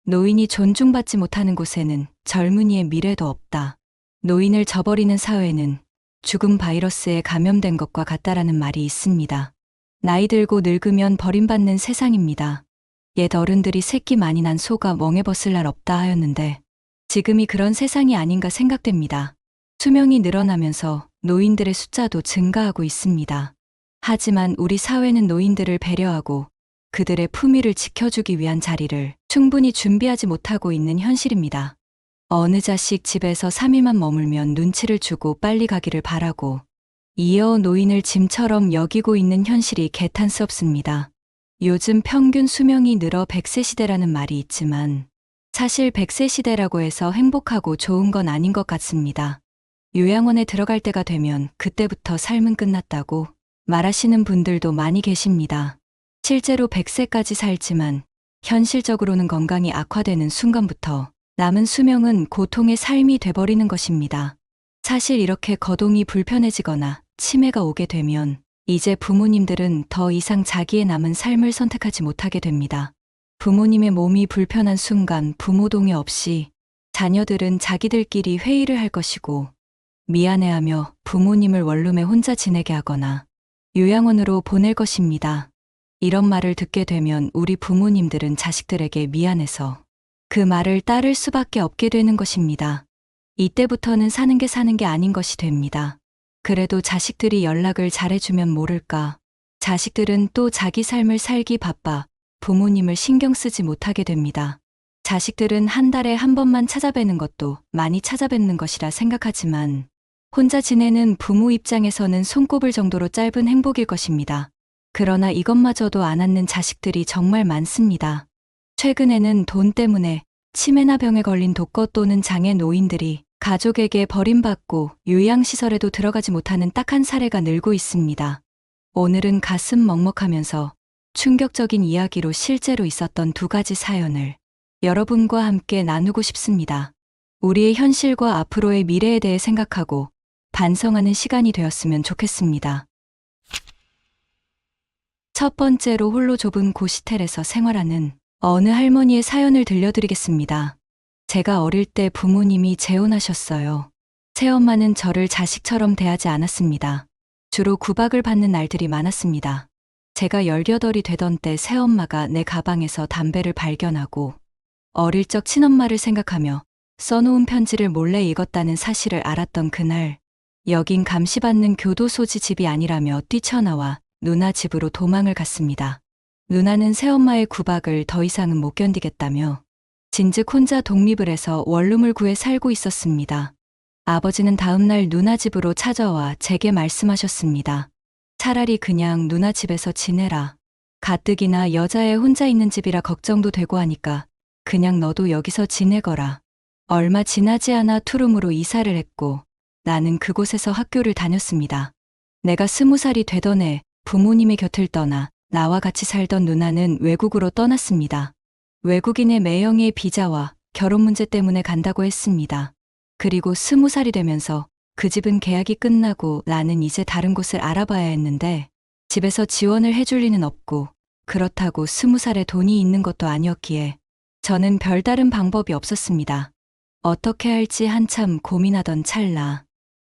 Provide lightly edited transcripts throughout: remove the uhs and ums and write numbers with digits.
노인이 존중받지 못하는 곳에는 젊은이의 미래도 없다. 노인을 저버리는 사회는 죽음 바이러스에 감염된 것과 같다라는 말이 있습니다. 나이 들고 늙으면 버림받는 세상입니다. 옛 어른들이 새끼 많이 난 소가 멍에 벗을 날 없다 하였는데 지금이 그런 세상이 아닌가 생각됩니다. 수명이 늘어나면서 노인들의 숫자도 증가하고 있습니다. 하지만 우리 사회는 노인들을 배려하고 그들의 품위를 지켜주기 위한 자리를 충분히 준비하지 못하고 있는 현실입니다. 어느 자식 집에서 3일만 머물면 눈치를 주고 빨리 가기를 바라고 이어 노인을 짐처럼 여기고 있는 현실이 개탄스럽습니다. 요즘 평균 수명이 늘어 100세 시대라는 말이 있지만 사실 100세 시대라고 해서 행복하고 좋은 건 아닌 것 같습니다. 요양원에 들어갈 때가 되면 그때부터 삶은 끝났다고 말하시는 분들도 많이 계십니다. 실제로 100세까지 살지만 현실적으로는 건강이 악화되는 순간부터 남은 수명은 고통의 삶이 돼버리는 것입니다. 사실 이렇게 거동이 불편해지거나 치매가 오게 되면 이제 부모님들은 더 이상 자기의 남은 삶을 선택하지 못하게 됩니다. 부모님의 몸이 불편한 순간 부모 동의 없이 자녀들은 자기들끼리 회의를 할 것이고 미안해하며 부모님을 원룸에 혼자 지내게 하거나 요양원으로 보낼 것입니다. 이런 말을 듣게 되면 우리 부모님들은 자식들에게 미안해서 그 말을 따를 수밖에 없게 되는 것입니다. 이때부터는 사는 게 아닌 것이 됩니다. 그래도 자식들이 연락을 잘해주면 모를까. 자식들은 또 자기 삶을 살기 바빠 부모님을 신경 쓰지 못하게 됩니다. 자식들은 한 달에 한 번만 찾아뵈는 것도 많이 찾아뵙는 것이라 생각하지만 혼자 지내는 부모 입장에서는 손꼽을 정도로 짧은 행복일 것입니다. 그러나 이것마저도 안 앉는 자식들이 정말 많습니다. 최근에는 돈 때문에 치매나 병에 걸린 독거 또는 장애 노인들이 가족에게 버림받고 요양시설에도 들어가지 못하는 딱한 사례가 늘고 있습니다. 오늘은 가슴 먹먹하면서 충격적인 이야기로 실제로 있었던 두 가지 사연을 여러분과 함께 나누고 싶습니다. 우리의 현실과 앞으로의 미래에 대해 생각하고 반성하는 시간이 되었으면 좋겠습니다. 첫 번째로 홀로 좁은 고시텔에서 생활하는 어느 할머니의 사연을 들려드리겠습니다. 제가 어릴 때 부모님이 재혼하셨어요. 새엄마는 저를 자식처럼 대하지 않았습니다. 주로 구박을 받는 날들이 많았습니다. 제가 18이 되던 때 새엄마가 내 가방에서 담배를 발견하고 어릴 적 친엄마를 생각하며 써놓은 편지를 몰래 읽었다는 사실을 알았던 그날, 여긴 감시받는 교도소지 집이 아니라며 뛰쳐나와 누나 집으로 도망을 갔습니다. 누나는 새엄마의 구박을 더 이상은 못 견디겠다며 진즉 혼자 독립을 해서 원룸을 구해 살고 있었습니다. 아버지는 다음날 누나 집으로 찾아와 제게 말씀하셨습니다. 차라리 그냥 누나 집에서 지내라. 가뜩이나 여자애 혼자 있는 집이라 걱정도 되고 하니까 그냥 너도 여기서 지내거라. 얼마 지나지 않아 투룸으로 이사를 했고 나는 그곳에서 학교를 다녔습니다. 내가 20살이 되던 해 부모님의 곁을 떠나 나와 같이 살던 누나는 외국으로 떠났습니다. 외국인의 매형의 비자와 결혼 문제 때문에 간다고 했습니다. 그리고 20살이 되면서 그 집은 계약이 끝나고 나는 이제 다른 곳을 알아봐야 했는데 집에서 지원을 해줄 리는 없고 그렇다고 20살에 돈이 있는 것도 아니었기에 저는 별다른 방법이 없었습니다. 어떻게 할지 한참 고민하던 찰나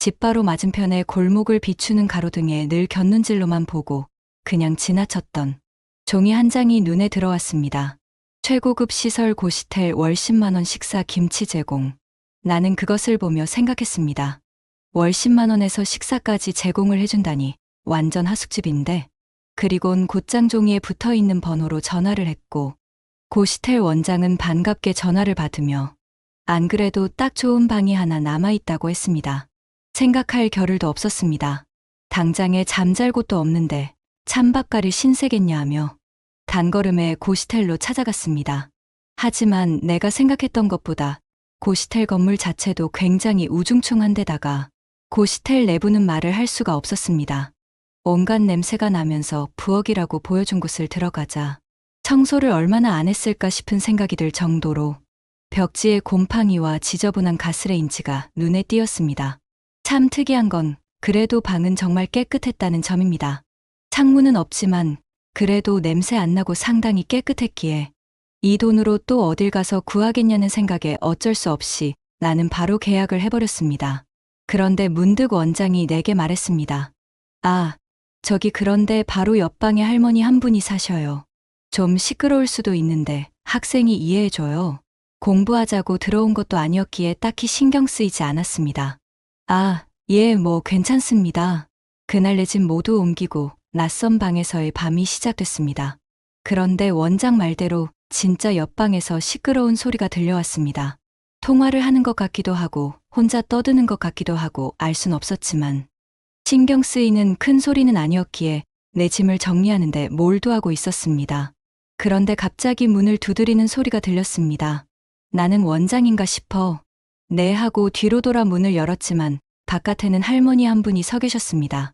집 바로 맞은편에 골목을 비추는 가로등에 늘 곁눈질로만 보고 그냥 지나쳤던 종이 한 장이 눈에 들어왔습니다. 최고급 시설 고시텔 월 10만 원 식사 김치 제공. 나는 그것을 보며 생각했습니다. 월 10만 원에서 식사까지 제공을 해준다니 완전 하숙집인데. 그리곤 곧장 종이에 붙어있는 번호로 전화를 했고 고시텔 원장은 반갑게 전화를 받으며 안 그래도 딱 좋은 방이 하나 남아있다고 했습니다. 생각할 겨를도 없었습니다. 당장에 잠잘 곳도 없는데 찬밥가리 신세겠냐 하며 단걸음에 고시텔로 찾아갔습니다. 하지만 내가 생각했던 것보다 고시텔 건물 자체도 굉장히 우중충한데다가 고시텔 내부는 말을 할 수가 없었습니다. 온갖 냄새가 나면서 부엌이라고 보여준 곳을 들어가자 청소를 얼마나 안 했을까 싶은 생각이 들 정도로 벽지에 곰팡이와 지저분한 가스레인지가 눈에 띄었습니다. 참 특이한 건 그래도 방은 정말 깨끗했다는 점입니다. 창문은 없지만 그래도 냄새 안 나고 상당히 깨끗했기에 이 돈으로 또 어딜 가서 구하겠냐는 생각에 어쩔 수 없이 나는 바로 계약을 해버렸습니다. 그런데 문득 원장이 내게 말했습니다. 아, 저기 그런데 바로 옆방에 할머니 한 분이 사셔요. 좀 시끄러울 수도 있는데 학생이 이해해줘요. 공부하자고 들어온 것도 아니었기에 딱히 신경 쓰이지 않았습니다. 아, 예, 뭐 괜찮습니다. 그날 내 집 모두 옮기고 낯선 방에서의 밤이 시작됐습니다. 그런데 원장 말대로 진짜 옆방에서 시끄러운 소리가 들려왔습니다. 통화를 하는 것 같기도 하고 혼자 떠드는 것 같기도 하고 알 순 없었지만 신경 쓰이는 큰 소리는 아니었기에 내 짐을 정리하는데 몰두하고 있었습니다. 그런데 갑자기 문을 두드리는 소리가 들렸습니다. 나는 원장인가 싶어 네 하고 뒤로 돌아 문을 열었지만 바깥에는 할머니 한 분이 서 계셨습니다.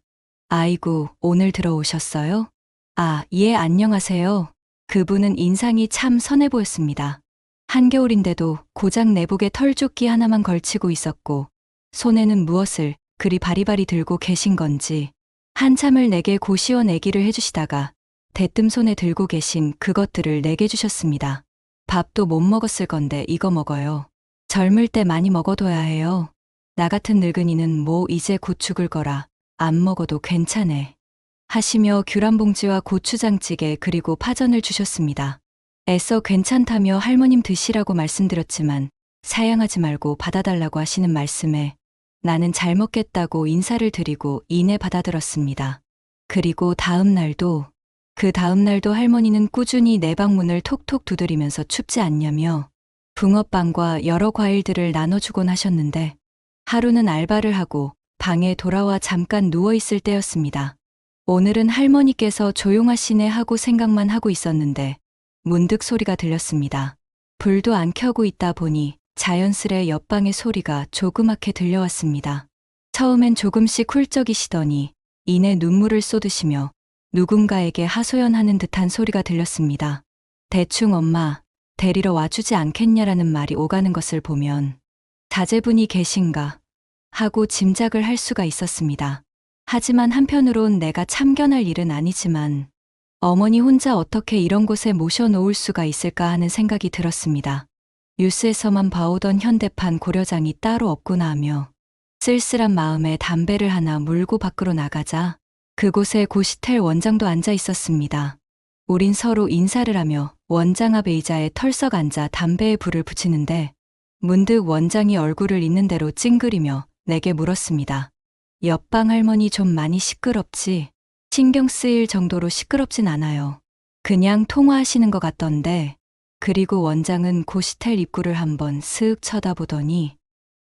아이고, 오늘 들어오셨어요? 아, 예, 안녕하세요. 그분은 인상이 참 선해 보였습니다. 한겨울인데도 고작 내복에 털조끼 하나만 걸치고 있었고 손에는 무엇을 그리 바리바리 들고 계신 건지 한참을 내게 고시원 얘기를 해주시다가 대뜸 손에 들고 계신 그것들을 내게 주셨습니다. 밥도 못 먹었을 건데 이거 먹어요. 젊을 때 많이 먹어둬야 해요. 나 같은 늙은이는 뭐 이제 곧 죽을 거라 안 먹어도 괜찮네. 하시며 귤 한 봉지와 고추장찌개 그리고 파전을 주셨습니다. 애써 괜찮다며 할머님 드시라고 말씀드렸지만 사양하지 말고 받아달라고 하시는 말씀에 나는 잘 먹겠다고 인사를 드리고 이내 받아들었습니다. 그리고 그 다음 날도 할머니는 꾸준히 내 방문을 톡톡 두드리면서 춥지 않냐며 붕어빵과 여러 과일들을 나눠주곤 하셨는데 하루는 알바를 하고 방에 돌아와 잠깐 누워있을 때였습니다. 오늘은 할머니께서 조용하시네 하고 생각만 하고 있었는데 문득 소리가 들렸습니다. 불도 안 켜고 있다 보니 자연스레 옆방의 소리가 조그맣게 들려왔습니다. 처음엔 조금씩 훌쩍이시더니 이내 눈물을 쏟으시며 누군가에게 하소연하는 듯한 소리가 들렸습니다. 대충 엄마, 데리러 와주지 않겠냐라는 말이 오가는 것을 보면 자제분이 계신가 하고 짐작을 할 수가 있었습니다. 하지만 한편으론 내가 참견할 일은 아니지만 어머니 혼자 어떻게 이런 곳에 모셔놓을 수가 있을까 하는 생각이 들었습니다. 뉴스에서만 봐오던 현대판 고려장이 따로 없구나 하며 쓸쓸한 마음에 담배를 하나 물고 밖으로 나가자 그곳에 고시텔 원장도 앉아 있었습니다. 우린 서로 인사를 하며 원장 앞 의자에 털썩 앉아 담배에 불을 붙이는데 문득 원장이 얼굴을 있는 대로 찡그리며 내게 물었습니다. 옆방 할머니 좀 많이 시끄럽지? 신경 쓰일 정도로 시끄럽진 않아요. 그냥 통화하시는 것 같던데. 그리고 원장은 고시텔 입구를 한번 슥 쳐다보더니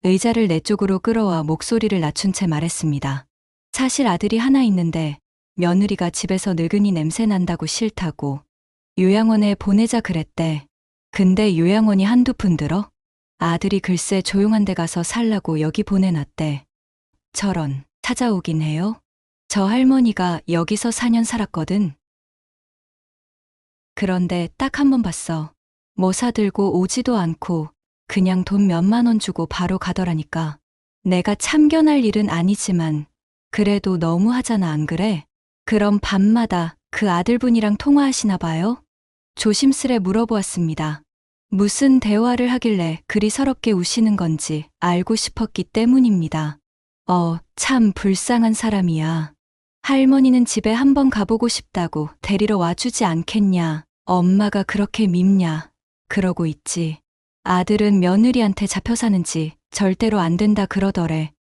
의자를 내 쪽으로 끌어와 목소리를 낮춘 채 말했습니다. 사실 아들이 하나 있는데 며느리가 집에서 늙은이 냄새 난다고 싫다고 요양원에 보내자 그랬대. 근데 요양원이 한두 푼 들어? 아들이 글쎄 조용한 데 가서 살라고 여기 보내놨대. 저런, 찾아오긴 해요? 저 할머니가 여기서 4년 살았거든. 그런데 딱 한 번 봤어. 뭐 사들고 오지도 않고 그냥 돈 몇만 원 주고 바로 가더라니까. 내가 참견할 일은 아니지만 그래도 너무하잖아, 안 그래? 그럼 밤마다 그 아들분이랑 통화하시나 봐요? 조심스레 물어보았습니다. 무슨 대화를 하길래 그리 서럽게 우시는 건지 알고 싶었기 때문입니다. 참 불쌍한 사람이야. 할머니는 집에 한번 가보고 싶다고 데리러 와주지 않겠냐. 엄마가 그렇게 밉냐. 그러고 있지. 아들은 며느리한테 잡혀 사는지 절대로 안 된다 그러더래.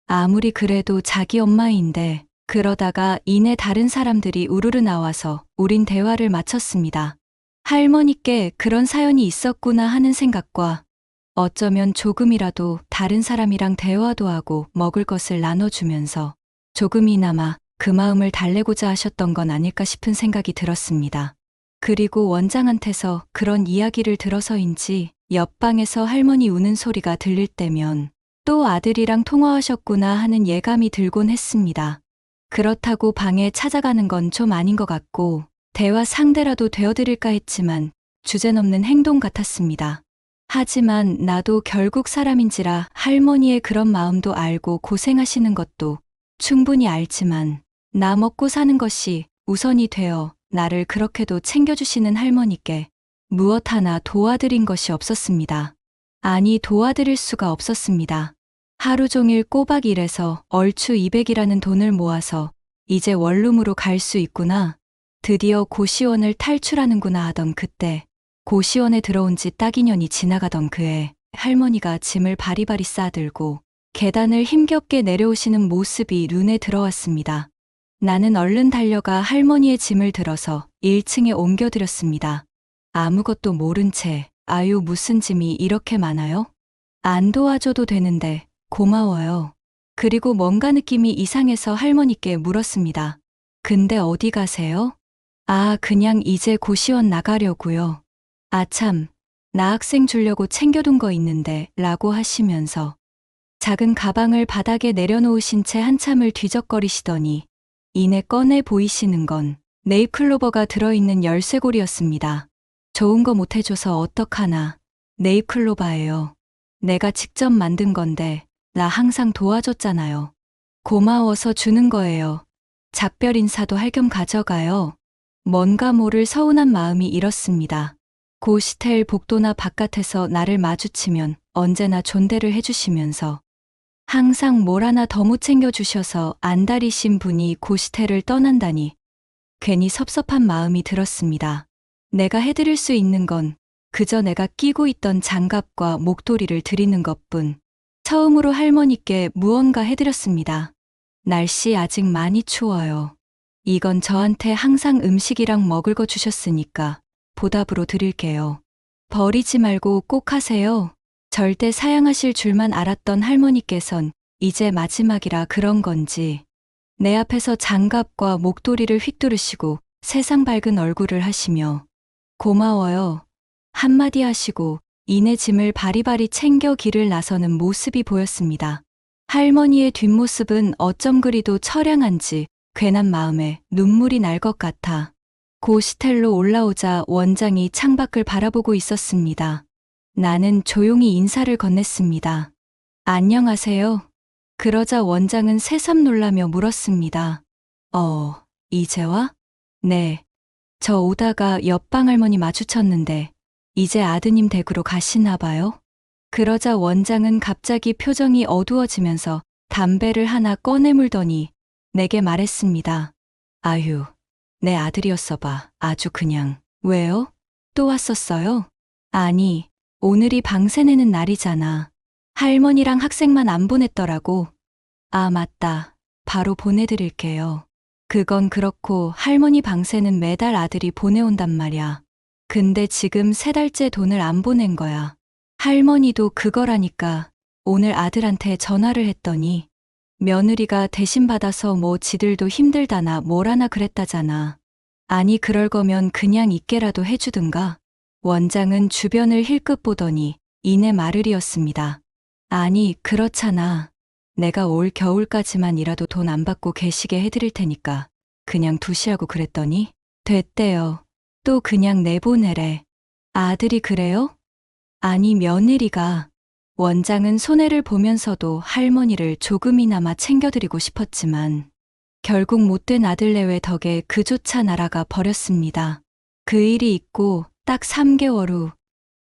아무리 그래도 자기 엄마인데 그러다가 이내 다른 사람들이 우르르 나와서 우린 대화를 마쳤습니다. 할머니께 그런 사연이 있었구나 하는 생각과 어쩌면 조금이라도 다른 사람이랑 대화도 하고 먹을 것을 나눠주면서 조금이나마 그 마음을 달래고자 하셨던 건 아닐까 싶은 생각이 들었습니다. 그리고 원장한테서 그런 이야기를 들어서인지 옆방에서 할머니 우는 소리가 들릴 때면 또 아들이랑 통화하셨구나 하는 예감이 들곤 했습니다. 그렇다고 방에 찾아가는 건 좀 아닌 것 같고 대화 상대라도 되어드릴까 했지만 주제넘는 행동 같았습니다. 하지만 나도 결국 사람인지라 할머니의 그런 마음도 알고 고생하시는 것도 충분히 알지만 나 먹고 사는 것이 우선이 되어 나를 그렇게도 챙겨주시는 할머니께 무엇 하나 도와드린 것이 없었습니다. 아니, 도와드릴 수가 없었습니다. 하루 종일 꼬박 일해서 얼추 200이라는 돈을 모아서 이제 원룸으로 갈 수 있구나. 드디어 고시원을 탈출하는구나 하던 그때, 고시원에 들어온 지 딱 2년이 지나가던 그해 할머니가 짐을 바리바리 싸들고 계단을 힘겹게 내려오시는 모습이 눈에 들어왔습니다. 나는 얼른 달려가 할머니의 짐을 들어서 1층에 옮겨드렸습니다. 아무것도 모른 채 아유, 무슨 짐이 이렇게 많아요? 안 도와줘도 되는데 고마워요. 그리고 뭔가 느낌이 이상해서 할머니께 물었습니다. 근데 어디 가세요? 아, 그냥 이제 고시원 나가려고요. 아 참, 나 학생 주려고 챙겨둔 거 있는데 라고 하시면서 작은 가방을 바닥에 내려놓으신 채 한참을 뒤적거리시더니 이내 꺼내 보이시는 건 네잎클로버가 들어있는 열쇠고리였습니다. 좋은 거 못해줘서 어떡하나. 네잎클로버예요. 내가 직접 만든 건데 나 항상 도와줬잖아요. 고마워서 주는 거예요. 작별 인사도 할 겸 가져가요. 뭔가 모를 서운한 마음이 일었습니다. 고시텔 복도나 바깥에서 나를 마주치면 언제나 존대를 해주시면서 항상 뭘 하나 더 못 챙겨주셔서 안달이신 분이 고시텔을 떠난다니 괜히 섭섭한 마음이 들었습니다. 내가 해드릴 수 있는 건 그저 내가 끼고 있던 장갑과 목도리를 드리는 것뿐. 처음으로 할머니께 무언가 해드렸습니다. 날씨 아직 많이 추워요. 이건 저한테 항상 음식이랑 먹을 거 주셨으니까 보답으로 드릴게요. 버리지 말고 꼭 하세요. 절대 사양하실 줄만 알았던 할머니께선 이제 마지막이라 그런 건지 내 앞에서 장갑과 목도리를 휙두르시고 세상 밝은 얼굴을 하시며 고마워요. 한마디 하시고 이내 짐을 바리바리 챙겨 길을 나서는 모습이 보였습니다. 할머니의 뒷모습은 어쩜 그리도 처량한지 괜한 마음에 눈물이 날 것 같아 고시텔로 올라오자 원장이 창밖을 바라보고 있었습니다. 나는 조용히 인사를 건넸습니다. 안녕하세요. 그러자 원장은 새삼 놀라며 물었습니다. 이제 와? 네. 저 오다가 옆방 할머니 마주쳤는데 이제 아드님 댁으로 가시나 봐요? 그러자 원장은 갑자기 표정이 어두워지면서 담배를 하나 꺼내 물더니 내게 말했습니다. 아휴, 내 아들이었어 봐. 아주 그냥. 왜요? 또 왔었어요? 아니, 오늘이 방세 내는 날이잖아. 할머니랑 학생만 안 보냈더라고. 아, 맞다. 바로 보내드릴게요. 그건 그렇고 할머니 방세는 매달 아들이 보내온단 말이야. 근데 지금 3달째 돈을 안 보낸 거야. 할머니도 그거라니까 오늘 아들한테 전화를 했더니 며느리가 대신 받아서 뭐 지들도 힘들다나 뭐라나 그랬다잖아. 아니, 그럴 거면 그냥 있게라도 해주든가. 원장은 주변을 힐끗 보더니 이내 마르리었습니다. 아니, 그렇잖아. 내가 올 겨울까지만이라도 돈 안 받고 계시게 해드릴 테니까 그냥 두시하고 그랬더니 됐대요. 또 그냥 내보내래. 아들이 그래요? 아니, 며느리가. 원장은 손해를 보면서도 할머니를 조금이나마 챙겨드리고 싶었지만 결국 못된 아들내외 덕에 그조차 날아가 버렸습니다. 그 일이 있고 딱 3개월 후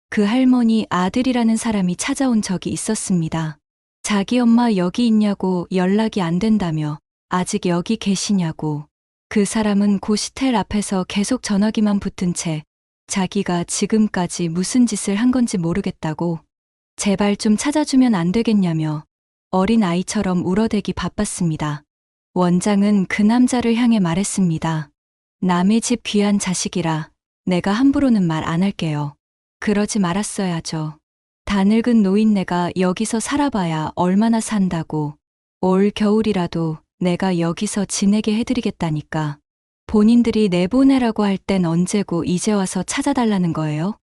그 할머니 아들이라는 사람이 찾아온 적이 있었습니다. 자기 엄마 여기 있냐고 연락이 안 된다며 아직 여기 계시냐고. 그 사람은 고시텔 앞에서 계속 전화기만 붙은 채 자기가 지금까지 무슨 짓을 한 건지 모르겠다고 제발 좀 찾아주면 안 되겠냐며 어린 아이처럼 울어대기 바빴습니다. 원장은 그 남자를 향해 말했습니다. 남의 집 귀한 자식이라 내가 함부로는 말 안 할게요. 그러지 말았어야죠. 다 늙은 노인네가 여기서 살아봐야 얼마나 산다고. 올 겨울이라도 내가 여기서 지내게 해드리겠다니까. 본인들이 내보내라고 할 땐 언제고 이제 와서 찾아달라는 거예요?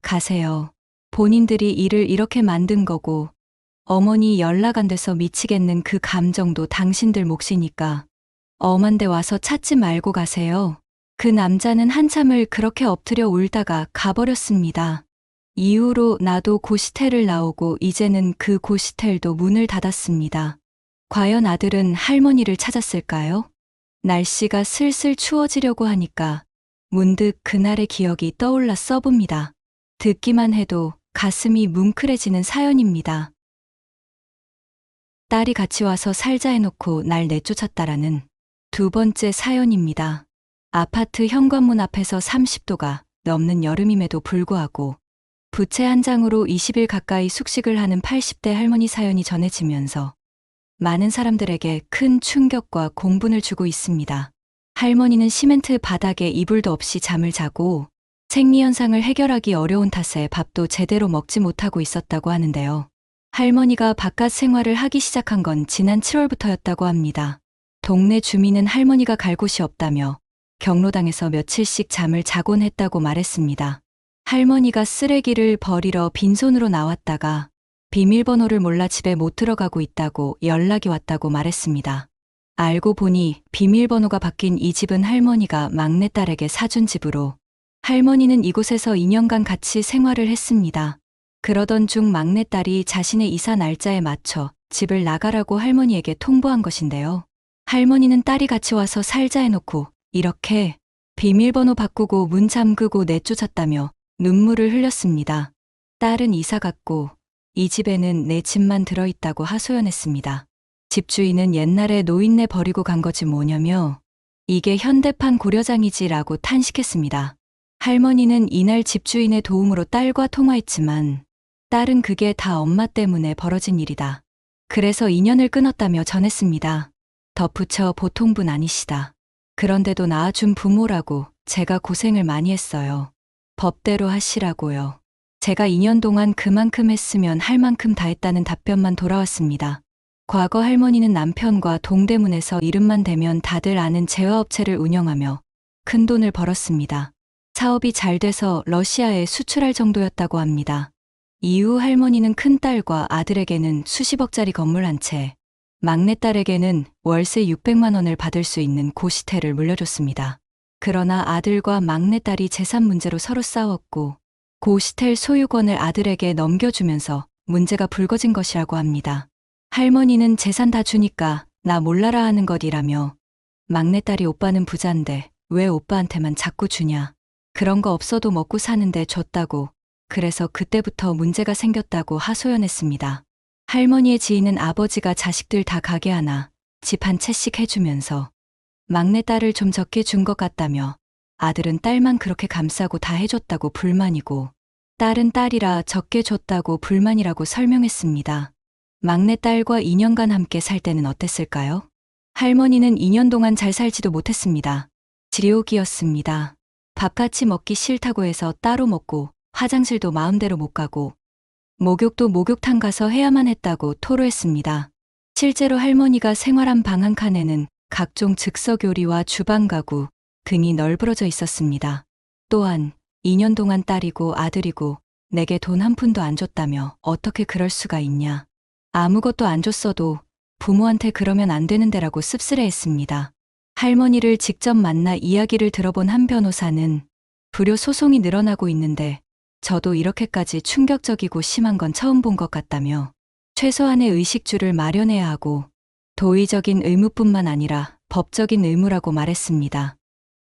가세요. 본인들이 일을 이렇게 만든 거고 어머니 연락 안 돼서 미치겠는 그 감정도 당신들 몫이니까 엄한데 와서 찾지 말고 가세요. 그 남자는 한참을 그렇게 엎드려 울다가 가버렸습니다. 이후로 나도 고시텔을 나오고 이제는 그 고시텔도 문을 닫았습니다. 과연 아들은 할머니를 찾았을까요? 날씨가 슬슬 추워지려고 하니까 문득 그날의 기억이 떠올라 써봅니다. 듣기만 해도 가슴이 뭉클해지는 사연입니다. 딸이 같이 와서 살자 해놓고 날 내쫓았다라는 두 번째 사연입니다. 아파트 현관문 앞에서 30도가 넘는 여름임에도 불구하고 부채 한 장으로 20일 가까이 숙식을 하는 80대 할머니 사연이 전해지면서 많은 사람들에게 큰 충격과 공분을 주고 있습니다. 할머니는 시멘트 바닥에 이불도 없이 잠을 자고 생리현상을 해결하기 어려운 탓에 밥도 제대로 먹지 못하고 있었다고 하는데요. 할머니가 바깥 생활을 하기 시작한 건 지난 7월부터였다고 합니다. 동네 주민은 할머니가 갈 곳이 없다며 경로당에서 며칠씩 잠을 자곤 했다고 말했습니다. 할머니가 쓰레기를 버리러 빈손으로 나왔다가 비밀번호를 몰라 집에 못 들어가고 있다고 연락이 왔다고 말했습니다. 알고 보니 비밀번호가 바뀐 이 집은 할머니가 막내딸에게 사준 집으로 할머니는 이곳에서 2년간 같이 생활을 했습니다. 그러던 중 막내딸이 자신의 이사 날짜에 맞춰 집을 나가라고 할머니에게 통보한 것인데요. 할머니는 딸이 같이 와서 살자 해놓고 이렇게 비밀번호 바꾸고 문 잠그고 내쫓았다며 눈물을 흘렸습니다. 딸은 이사 갔고 이 집에는 내 집만 들어있다고 하소연했습니다. 집주인은 옛날에 노인네 버리고 간 거지 뭐냐며 이게 현대판 고려장이지라고 탄식했습니다. 할머니는 이날 집주인의 도움으로 딸과 통화했지만 딸은 그게 다 엄마 때문에 벌어진 일이다. 그래서 인연을 끊었다며 전했습니다. 덧붙여 보통 분 아니시다. 그런데도 낳아준 부모라고 제가 고생을 많이 했어요. 법대로 하시라고요. 제가 2년 동안 그만큼 했으면 할 만큼 다 했다는 답변만 돌아왔습니다. 과거 할머니는 남편과 동대문에서 이름만 대면 다들 아는 제화업체를 운영하며 큰 돈을 벌었습니다. 사업이 잘 돼서 러시아에 수출할 정도였다고 합니다. 이후 할머니는 큰딸과 아들에게는 수십억짜리 건물 한 채, 막내딸에게는 월세 600만 원을 받을 수 있는 고시텔을 물려줬습니다. 그러나 아들과 막내딸이 재산 문제로 서로 싸웠고 고시텔 소유권을 아들에게 넘겨주면서 문제가 불거진 것이라고 합니다. 할머니는 재산 다 주니까 나 몰라라 하는 것이라며 막내딸이 오빠는 부자인데 왜 오빠한테만 자꾸 주냐. 그런 거 없어도 먹고 사는데 줬다고. 그래서 그때부터 문제가 생겼다고 하소연했습니다. 할머니의 지인은 아버지가 자식들 다 가게 하나 집 한 채씩 해주면서 막내딸을 좀 적게 준 것 같다며 아들은 딸만 그렇게 감싸고 다 해줬다고 불만이고 딸은 딸이라 적게 줬다고 불만이라고 설명했습니다. 막내딸과 2년간 함께 살 때는 어땠을까요? 할머니는 2년 동안 잘 살지도 못했습니다. 지옥이었습니다. 밥 같이 먹기 싫다고 해서 따로 먹고 화장실도 마음대로 못 가고 목욕도 목욕탕 가서 해야만 했다고 토로했습니다. 실제로 할머니가 생활한 방 한 칸에는 각종 즉석요리와 주방 가구 등이 널브러져 있었습니다. 또한 2년 동안 딸이고 아들이고 내게 돈 한 푼도 안 줬다며 어떻게 그럴 수가 있냐. 아무것도 안 줬어도 부모한테 그러면 안 되는데라고 씁쓸해했습니다. 할머니를 직접 만나 이야기를 들어본 한 변호사는 불효 소송이 늘어나고 있는데 저도 이렇게까지 충격적이고 심한 건 처음 본 것 같다며 최소한의 의식주를 마련해야 하고 도의적인 의무뿐만 아니라 법적인 의무라고 말했습니다.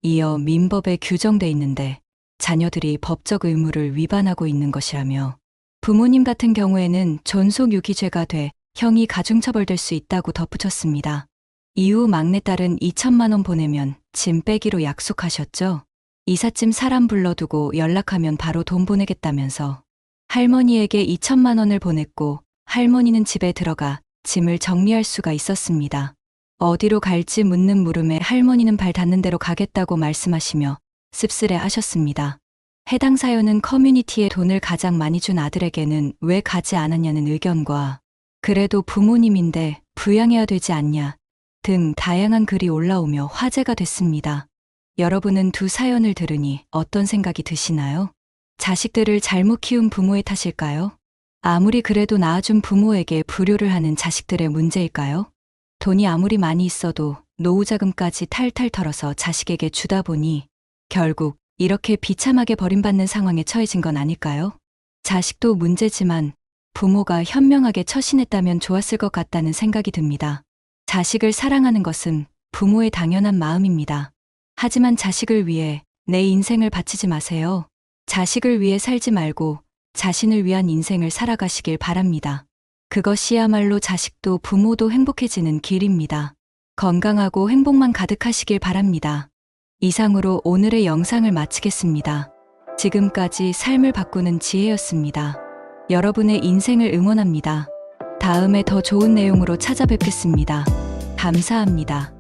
이어 민법에 규정돼 있는데 자녀들이 법적 의무를 위반하고 있는 것이라며 부모님 같은 경우에는 존속유기죄가 돼 형이 가중처벌될 수 있다고 덧붙였습니다. 이후 막내딸은 2천만 원 보내면 짐 빼기로 약속하셨죠. 이삿짐 사람 불러두고 연락하면 바로 돈 보내겠다면서 할머니에게 2천만 원을 보냈고 할머니는 집에 들어가 짐을 정리할 수가 있었습니다. 어디로 갈지 묻는 물음에 할머니는 발 닿는 대로 가겠다고 말씀하시며 씁쓸해 하셨습니다. 해당 사연은 커뮤니티에 돈을 가장 많이 준 아들에게는 왜 가지 않았냐는 의견과 그래도 부모님인데 부양해야 되지 않냐 등 다양한 글이 올라오며 화제가 됐습니다. 여러분은 두 사연을 들으니 어떤 생각이 드시나요? 자식들을 잘못 키운 부모의 탓일까요? 아무리 그래도 낳아준 부모에게 불효를 하는 자식들의 문제일까요? 돈이 아무리 많이 있어도 노후자금까지 탈탈 털어서 자식에게 주다 보니 결국 이렇게 비참하게 버림받는 상황에 처해진 건 아닐까요? 자식도 문제지만 부모가 현명하게 처신했다면 좋았을 것 같다는 생각이 듭니다. 자식을 사랑하는 것은 부모의 당연한 마음입니다. 하지만 자식을 위해 내 인생을 바치지 마세요. 자식을 위해 살지 말고 자신을 위한 인생을 살아가시길 바랍니다. 그것이야말로 자식도 부모도 행복해지는 길입니다. 건강하고 행복만 가득하시길 바랍니다. 이상으로 오늘의 영상을 마치겠습니다. 지금까지 삶을 바꾸는 지혜였습니다. 여러분의 인생을 응원합니다. 다음에 더 좋은 내용으로 찾아뵙겠습니다. 감사합니다.